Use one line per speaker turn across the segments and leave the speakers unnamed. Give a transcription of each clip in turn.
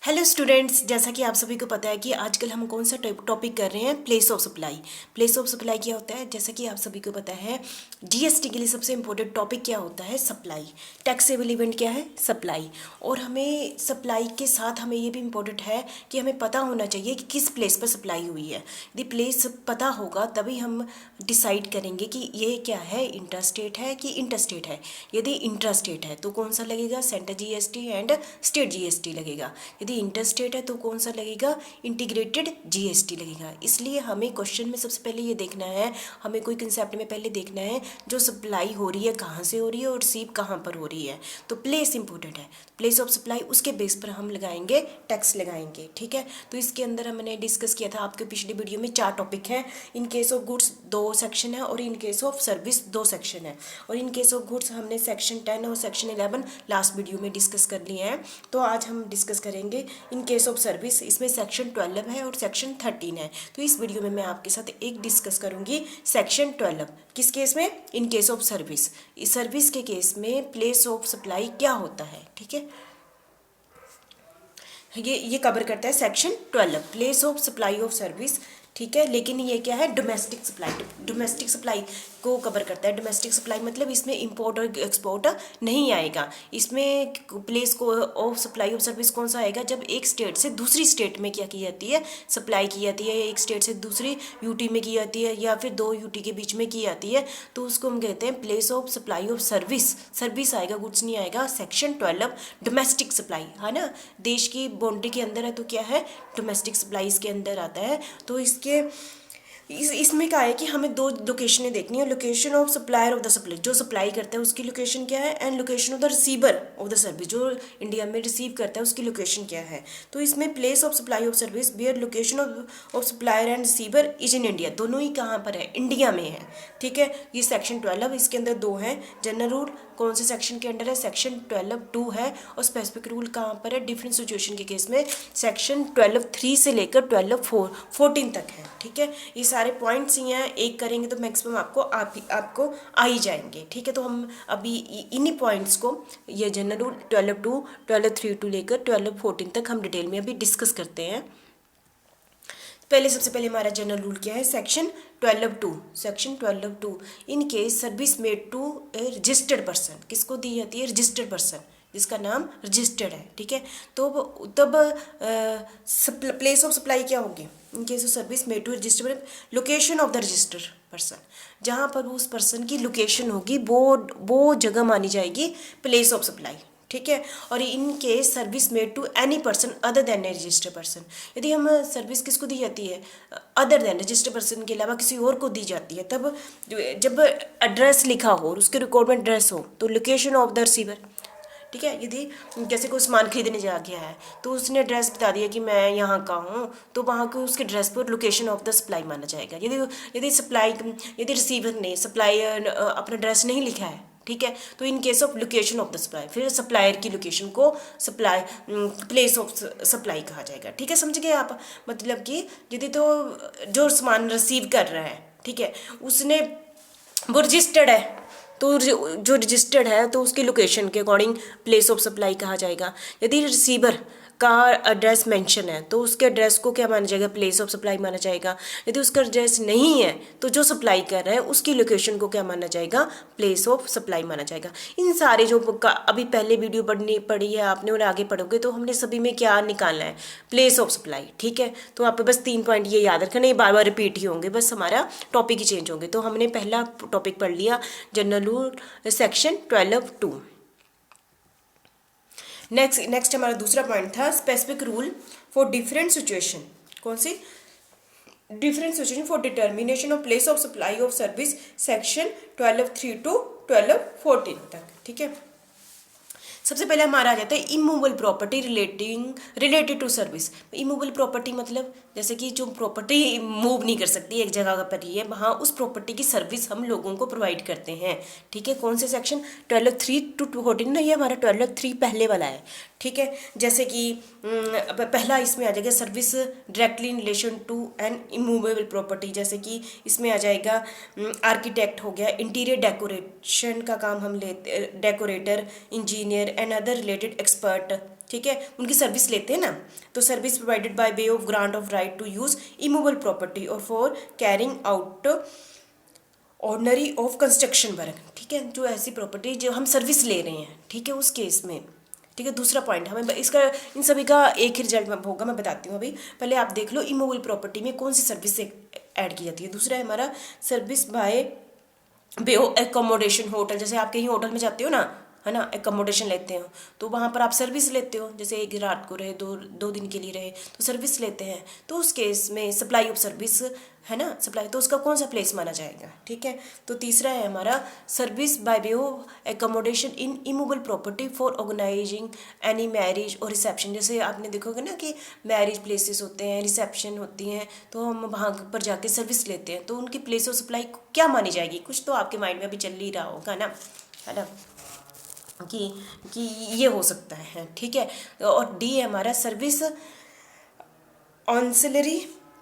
Hello students, जैसा कि आप सभी को पता है कि आजकल हम कौन सा टॉपिक कर रहे हैं, place of supply. Place of supply क्या होता है? जैसा कि आप सभी को पता है, जीएसटी के लिए सबसे इम्पोर्टेंट टॉपिक क्या होता है? सप्लाई। टैक्सेबल इवेंट क्या है? सप्लाई। और हमें सप्लाई के साथ हमें ये भी इम्पोर्टेंट है कि हमें पता होना चाहिए कि किस प्लेस पर सप्लाई हुई है। यदि प्लेस पता होगा तभी हम डिसाइड करेंगे कि ये क्या है, इंट्रास्टेट है कि इंटरस्टेट है। यदि इंट्रास्टेट है तो कौन सा लगेगा? Central GST and state GST लगेगा। यदि इंटरस्टेट है तो कौन सा लगेगा? इंटीग्रेटेड जीएसटी लगेगा। इसलिए हमें क्वेश्चन में सबसे पहले ये देखना है, हमें कोई कंसेप्ट में पहले देखना है जो सप्लाई हो रही है कहाँ से हो रही है और रिसीव कहाँ पर हो रही है। तो प्लेस इंपॉर्टेंट है, प्लेस ऑफ सप्लाई, उसके बेस पर हम लगाएंगे, टैक्स लगाएंगे। ठीक है, तो इसके अंदर हमने डिस्कस किया था आपके पिछले वीडियो में 4 टॉपिक हैं। इन केस ऑफ गुड्स 2 सेक्शन है और in case of service 2 section है। और इन केस ऑफ गुड्स हमने सेक्शन 10 और सेक्शन 11 लास्ट वीडियो में डिस्कस कर लिए हैं। तो आज हम डिस्कस करेंगे इन केस ऑफ सर्विस। इसमें सेक्शन 12 है और सेक्शन 13 है। तो इस वीडियो में मैं आपके साथ एक डिस्कस करूंगी सेक्शन 12। किस केस में? इन केस ऑफ सर्विस। इस सर्विस के केस में प्लेस ऑफ सप्लाई क्या होता है। ठीक है, ये कवर करता है section 12, place of supply of service. ठीक है, लेकिन ये क्या है? Domestic supply. डोमेस्टिक सप्लाई को कवर करता है। डोमेस्टिक सप्लाई मतलब इसमें इंपोर्ट और एक्सपोर्ट नहीं आएगा। इसमें प्लेस को ऑफ सप्लाई ऑफ सर्विस कौन सा आएगा? जब एक स्टेट से दूसरी स्टेट में क्या की जाती है? सप्लाई की जाती है। एक स्टेट से दूसरी यूटी में की जाती है या फिर 2 यूटी के बीच में की जाती है, तो उसको हम कहते हैं place of supply of service. Service आएगा, गुड्स नहीं आएगा। सेक्शन 12 डोमेस्टिक सप्लाई है ना, देश की बाउंड्री के अंदर है तो क्या है? डोमेस्टिक सप्लाई इसके अंदर आता है। तो इसमें क्या है कि हमें 2 लोकेशनें देखनी है। Location of supplier of the supply, जो सप्लाई करता है उसकी लोकेशन क्या है, and location of the receiver of the service, जो इंडिया में रिसीव करता है उसकी लोकेशन क्या है। तो इसमें place of supply of service where location of supplier and receiver is in India, दोनों ही कहाँ पर है? इंडिया में है। ठीक है, ये सेक्शन 12, इसके अंदर 2 है। जनरल रूल कौन से सेक्शन के अंडर है? सेक्शन 12(2) है। और स्पेसिफिक रूल कहाँ पर है? डिफरेंट सिचुएशन के केस में सेक्शन 12(3) से लेकर 12(14) तक है। ठीक है, ये सारे पॉइंट्स ही हैं, एक करेंगे तो मैक्सिमम आपको आ ही जाएंगे। ठीक है, तो हम अभी इन्हीं पॉइंट्स को, ये जनरल रूल 12(2), 12(3) टू लेकर 12(14) तक हम डिटेल में अभी डिस्कस करते हैं। सबसे पहले हमारा जनरल रूल क्या है? Section 12(2). Section 12(2) in case service made to a registered person, किसको दी जाती है? रजिस्टर्ड पर्सन जिसका नाम रजिस्टर्ड है। ठीक है, तो तब प्लेस ऑफ सप्लाई क्या होगी? In case of service made to registered, location of the registered person, जहाँ पर उस पर्सन की लोकेशन होगी वो जगह मानी जाएगी प्लेस ऑफ सप्लाई। ठीक है, और in case service made to any person other than a registered person, यदि हम सर्विस किसको दी जाती है? अदर देन रजिस्टर्ड पर्सन के अलावा किसी और को दी जाती है, तब जब एड्रेस लिखा हो और उसके रिकॉर्डमेंट एड्रेस हो तो लोकेशन ऑफ द रिसीवर। ठीक है, यदि जैसे कोई सामान खरीदने जा गया है तो उसने एड्रेस बता दिया कि मैं यहाँ का हूँ, तो वहाँ के उसके एड्रेस पर लोकेशन ऑफ द सप्लाई माना जाएगा। यदि रिसीवर ने सप्लायर अपना एड्रेस नहीं लिखा है, ठीक है, तो इन case of location of the supply, फिर सप्लायर की लोकेशन को प्लेस ऑफ सप्लाई कहा जाएगा। ठीक है, समझ गए आप? मतलब कि यदि तो जो सामान रिसीव कर रहा है, ठीक है, उसने वो रजिस्टर्ड है, तो जो रजिस्टर्ड है तो उसकी लोकेशन के अकॉर्डिंग प्लेस ऑफ सप्लाई कहा जाएगा। यदि रिसीवर का एड्रेस मेंशन है तो उसके एड्रेस को क्या माना जाएगा? प्लेस ऑफ सप्लाई माना जाएगा। यदि उसका एड्रेस नहीं है तो जो सप्लाई कर रहा है उसकी लोकेशन को क्या माना जाएगा? प्लेस ऑफ सप्लाई माना जाएगा। इन सारे जो अभी पहले वीडियो पढ़ी है आपने और आगे पढ़ोगे तो हमने सभी में क्या निकालना है? Place of supply. ठीक है, तो आप बस 3 पॉइंट ये याद रखना, ये बार बार रिपीट ही होंगे, बस हमारा टॉपिक ही चेंज होंगे। तो हमने पहला टॉपिक पढ़ लिया जनरल रूल सेक्शन 12(2). नेक्स्ट हमारा दूसरा पॉइंट था specific rule for different situation. कौन सी? Different situation for determination of place of supply of service, section 12(3) to 12(14) तक। ठीक है, सबसे पहले हमारा आ जाता है immovable property related to service. Immovable property मतलब जैसे कि जो प्रॉपर्टी मूव नहीं कर सकती, एक जगह पर ही है, वहाँ उस प्रॉपर्टी की सर्विस हम लोगों को प्रोवाइड करते हैं। ठीक है, कौन से सेक्शन? 12(3) टू 14 ना, ये हमारा 12(3) पहले वाला है। ठीक है। जैसे कि पहला इसमें आ जाएगा service directly in relation to an immovable property, जैसे कि इसमें आ जाएगा आर्किटेक्ट हो गया, इंटीरियर डेकोरेशन का काम हम लेते, decorator, engineer and other related expert, ठीक है, उनकी सर्विस लेते हैं ना। तो service provided by way of grant of right to use immovable property और for carrying out ordinary of construction work, ठीक है, जो ऐसी प्रॉपर्टी जो हम सर्विस ले रहे हैं, ठीक है, उस केस में, ठीक है। दूसरा पॉइंट हमें इसका इन सभी का एक ही रिजल्ट होगा, मैं बताती हूँ अभी। पहले आप देख लो इमूवेबल प्रॉपर्टी में कौन सी सर्विस ऐड की जाती है। दूसरा है हमारा service by way of accommodation, hotel, जैसे आप कहीं होटल में जाते हो ना, है ना, एकोमोडेशन लेते हो तो वहाँ पर आप सर्विस लेते हो, जैसे एक रात को रहे, दो दिन के लिए रहे तो सर्विस लेते हैं, तो उस केस में सप्लाई ऑफ सर्विस, है ना, सप्लाई, तो उसका कौन सा प्लेस माना जाएगा, ठीक है। तो तीसरा है हमारा service by way of accommodation in immovable property for organising any marriage और रिसेप्शन, जैसे आपने देखोगे ना कि मैरिज प्लेसेस होते हैं, रिसेप्शन होती हैं, तो हम वहाँ पर जाके सर्विस लेते हैं, तो उनकी प्लेस ऑफ सप्लाई क्या मानी जाएगी, कुछ तो आपके माइंड में अभी चल ही रहा होगा ना, है ना, कि ये हो सकता है, ठीक है। और डी है हमारा सर्विस ऑन्सिलरी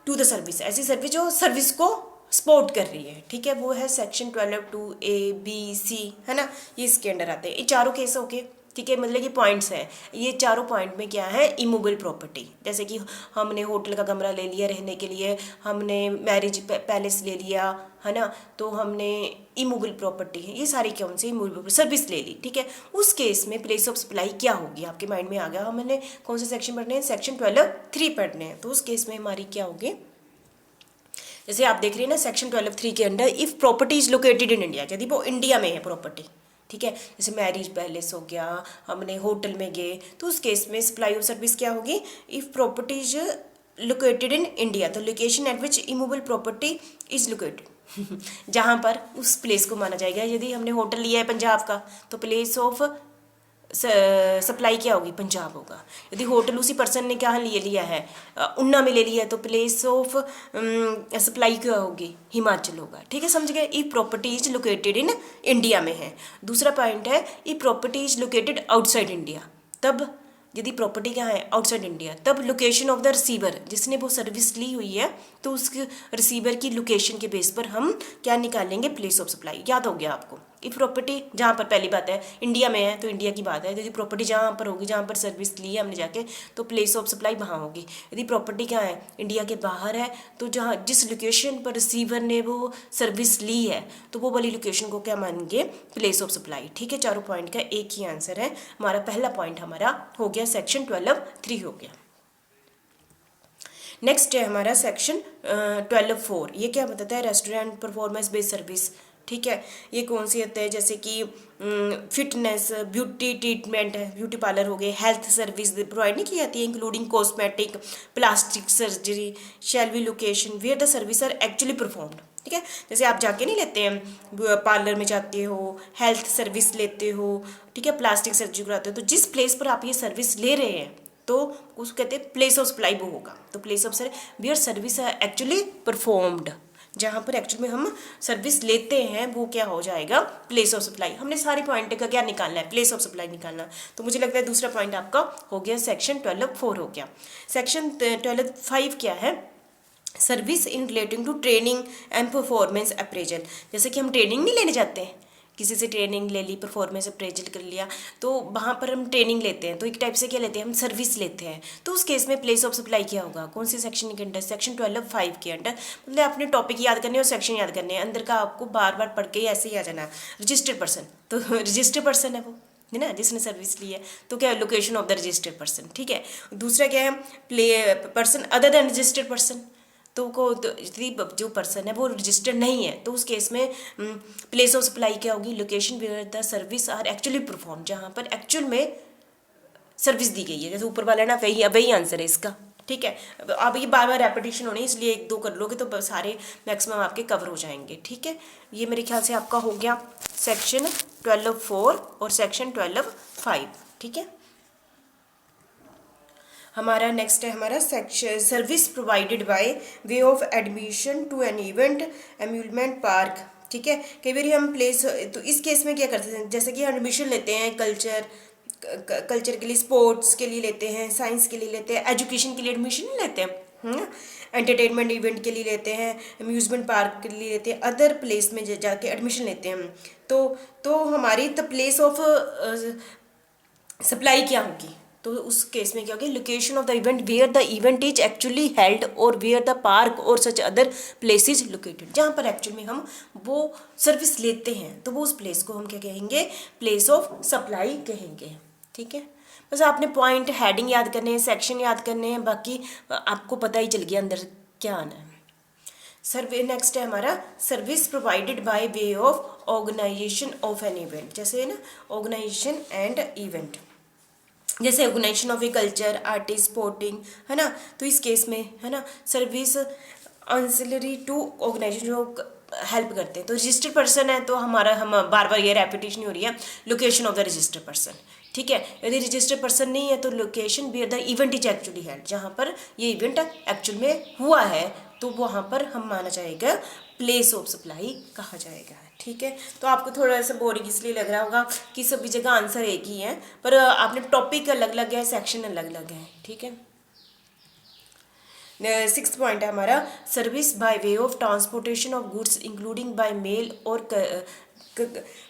टू द सर्विस, ऐसी सर्विस जो सर्विस को सपोर्ट कर रही है, ठीक है, वो है सेक्शन 12(2)(a)(b)(c), है ना, ये इसके अंडर आते हैं। ये चारों केस ओके, ठीक है, मतलब कि पॉइंट्स हैं, ये चारों पॉइंट में क्या है, इमूवेबल प्रॉपर्टी, जैसे कि हमने होटल का कमरा ले लिया रहने के लिए, हमने मैरिज पैलेस ले लिया, है ना, तो हमने इमूवेबल प्रॉपर्टी है, ये सारी कौन सी इमूवेबल सर्विस ले ली, ठीक है। उस केस में प्लेस ऑफ सप्लाई क्या होगी, आपके माइंड में आ गया, हमने कौन से सेक्शन पढ़ने हैं, सेक्शन 12(3) पढ़ने हैं, तो उस केस में हमारी क्या होगी, जैसे आप देख रहे हैं ना सेक्शन 12(3) के under, if property is located in India, यदि वो इंडिया में है प्रॉपर्टी, ठीक है, जैसे मैरिज पैलेस हो गया, हमने होटल में गए, तो उस केस में सप्लाई ऑफ सर्विस क्या होगी, if property is located in India, तो location at which immovable property is located, जहाँ पर उस प्लेस को माना जाएगा। यदि हमने होटल लिया है पंजाब का, तो प्लेस ऑफ सप्लाई क्या होगी, पंजाब होगा। यदि होटल उसी पर्सन ने क्या लिया है, उन्ना में ले लिया है, तो प्लेस ऑफ सप्लाई क्या होगी, हिमाचल होगा, ठीक है, समझ गए। ई property is located in India में है। दूसरा पॉइंट है ई property is located outside India, तब यदि प्रॉपर्टी क्या है आउटसाइड इंडिया, तब लोकेशन ऑफ द रिसीवर, जिसने वो सर्विस ली हुई है, तो उस रिसीवर की लोकेशन के बेस पर हम क्या निकालेंगे, प्लेस ऑफ सप्लाई। याद हो गया आपको। इफ प्रॉपर्टी जहाँ पर, पहली बात है इंडिया में है तो इंडिया की बात है, यदि प्रॉपर्टी जहाँ पर होगी, जहाँ पर सर्विस ली है हमने जाके, तो प्लेस ऑफ सप्लाई वहाँ होगी। यदि प्रॉपर्टी क्या है इंडिया के बाहर है, तो जहाँ जिस लोकेशन पर रिसीवर ने वो सर्विस ली है, तो वो वाली लोकेशन को क्या मानेंगे, प्लेस ऑफ सप्लाई, ठीक है। चारों पॉइंट का एक ही आंसर है हमारा। पहला पॉइंट हमारा हो गया, सेक्शन 12(3) हो गया। नेक्स्ट है हमारा सेक्शन 12(4), ये क्या बताता है, रेस्टोरेंट परफॉर्मेंस बेस्ड सर्विस, ठीक है। ये कौन सी होता है, जैसे कि फिटनेस, ब्यूटी ट्रीटमेंट है, ब्यूटी पार्लर हो गए, हेल्थ सर्विस प्रोवाइड नहीं की जाती है, including cosmetic, plastic surgery, shall be location where the service are actually performed, ठीक है। जैसे आप जाके नहीं लेते हैं पार्लर में जाते हो, हेल्थ सर्विस लेते हो, ठीक है, प्लास्टिक सर्जरी कराते हो, तो जिस प्लेस पर आप ये सर्विस ले रहे हैं, तो उसको कहते हैं प्लेस ऑफ सप्लाई, वो होगा। तो place of where service are actually performed, जहाँ पर एक्चुअल में हम सर्विस लेते हैं, वो क्या हो जाएगा, प्लेस ऑफ सप्लाई। हमने सारे पॉइंट का क्या निकालना है, प्लेस ऑफ सप्लाई निकालना। तो मुझे लगता है दूसरा पॉइंट आपका हो गया, सेक्शन 12(4) हो गया। सेक्शन 12(5) क्या है, service in relating to training and performance appraisal, जैसे कि हम ट्रेनिंग नहीं लेने जाते हैं, किसी से ट्रेनिंग ले ली, परफॉर्मेंस अप्रेजल कर लिया, तो वहाँ पर हम ट्रेनिंग लेते हैं, तो एक टाइप से क्या लेते हैं, हम सर्विस लेते हैं। तो उस केस में प्लेस ऑफ सप्लाई क्या होगा, कौन सी सेक्शन के अंडर, सेक्शन 12(5) के अंडर। मतलब आपने टॉपिक याद करने और सेक्शन याद करने हैं, अंदर का आपको बार बार पढ़ के ही ऐसे ही आ जाना। रजिस्टर्ड पर्सन, तो रजिस्टर्ड पर्सन है वो, है ना, जिसने सर्विस ली है, तो क्या है, location of the registered person, ठीक है। दूसरा क्या है, person other then registered person, तो यदि जो पर्सन है वो रजिस्टर्ड नहीं है, तो उस केस में प्लेस ऑफ सप्लाई क्या होगी, location where the service are actually perform, जहाँ पर एक्चुअल में सर्विस दी गई है, जैसे ऊपर वाला ना, वही आंसर है इसका, ठीक है। अब ये बार बार रेपिटेशन होनी, इसलिए 1-2 कर लोगे तो सारे मैक्सिमम आपके कवर हो जाएंगे, ठीक है। ये मेरे ख्याल से आपका हो गया सेक्शन 12(4) और सेक्शन 12(5), ठीक है। हमारा नेक्स्ट है हमारा section service provided by way of admission to an event amusement park, ठीक है। कई बार हम प्लेस, तो इस केस में क्या करते हैं, जैसे कि हम एडमिशन लेते हैं कल्चर कल्चर के लिए, स्पोर्ट्स के लिए लेते हैं, साइंस के लिए लेते हैं, एजुकेशन के लिए एडमिशन नहीं लेते हैं, एंटरटेनमेंट इवेंट के लिए लेते हैं, अम्यूजमेंट पार्क के लिए लेते हैं, अदर प्लेस में जाके एडमिशन लेते हैं हम। तो हमारी द प्लेस ऑफ सप्लाई क्या होगी, तो उस केस में क्या होगी, location of the event where the event is actually held और वेयर द पार्क और such other place is located, जहाँ पर एक्चुअल में हम वो सर्विस लेते हैं तो वो उस प्लेस को हम क्या कहेंगे, प्लेस ऑफ सप्लाई कहेंगे। ठीक है, बस आपने पॉइंट हेडिंग याद करने हैं, सेक्शन याद करने हैं, बाकी आपको पता ही चल गया अंदर क्या आना है। सर्वे नेक्स्ट है हमारा service provided by way of organisation of an event, जैसे ना ऑर्गेनाइजेशन एंड इवेंट, जैसे organisation of a culture, artist, sporting, है ना, तो इस केस में है ना सर्विस ऑक्सिलरी टू ऑर्गेनाइजेशन जो हेल्प करते हैं। तो रजिस्टर्ड पर्सन है तो हमारा हम बार बार ये रेपिटेशन नहीं हो रही है, location of the registered person. ठीक है, यदि रजिस्टर्ड पर्सन नहीं है तो location where the event is actually held, जहाँ पर ये इवेंट एक्चुअल में हुआ है तो वहाँ पर हम माना जाएगा प्लेस ऑफ सप्लाई कहा जाएगा। ठीक है, तो आपको थोड़ा सा बोरिंग इसलिए लग रहा होगा कि सभी जगह आंसर एक ही है, पर आपने टॉपिक अलग अलग है, सेक्शन अलग अलग है। ठीक है, 6th पॉइंट है हमारा service by way of transportation of goods including by mail और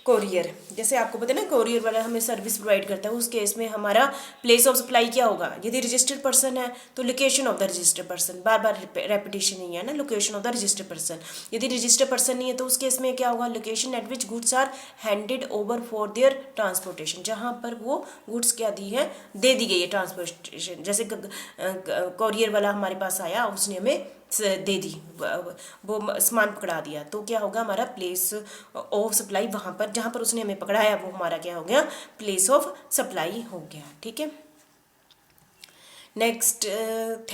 कोरियर, जैसे आपको पता है ना कोरियर वाला हमें सर्विस प्रोवाइड करता है, उस केस में हमारा प्लेस ऑफ सप्लाई क्या होगा, यदि रजिस्टर्ड पर्सन है तो location of the registered person, बार बार रेपिटेशन नहीं है ना, location of the registered person. यदि रजिस्टर्ड पर्सन नहीं है तो उस केस में क्या होगा, location at which goods are handed over for their transportation, जहाँ पर वो गुड्स क्या दी है, दे दी गई है ट्रांसपोर्टेशन, जैसे कोरियर वाला हमारे पास आया, उसने हमें दे दी, वो सामान पकड़ा दिया, तो क्या होगा हमारा प्लेस ऑफ सप्लाई, वहाँ पर जहाँ पर उसने हमें पकड़ाया वो हमारा क्या हो गया, प्लेस ऑफ सप्लाई हो गया। ठीक है, next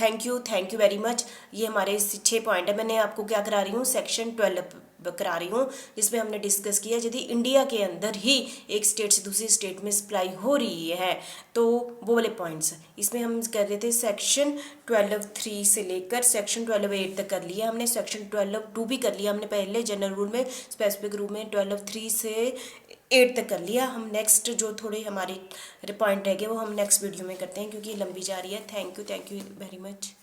thank you very much. ये हमारे 6 पॉइंट है, मैंने आपको क्या करा रही हूँ, सेक्शन 12 करा रही हूँ, जिसमें हमने डिस्कस किया यदि इंडिया के अंदर ही एक स्टेट से दूसरी स्टेट में सप्लाई हो रही है तो वो वाले पॉइंट्स, इसमें हम कर रहे थे सेक्शन 12(3) से लेकर सेक्शन 12(8) तक कर लिया हमने, सेक्शन 12(2) भी कर लिया हमने पहले जनरल रूल में, स्पेसिफिक रूल में 12(3) से 8 तक कर लिया। हम नेक्स्ट जो थोड़े हमारे पॉइंट रह गए वो हम नेक्स्ट वीडियो में करते हैं क्योंकि लंबी जा रही है। Thank you very much.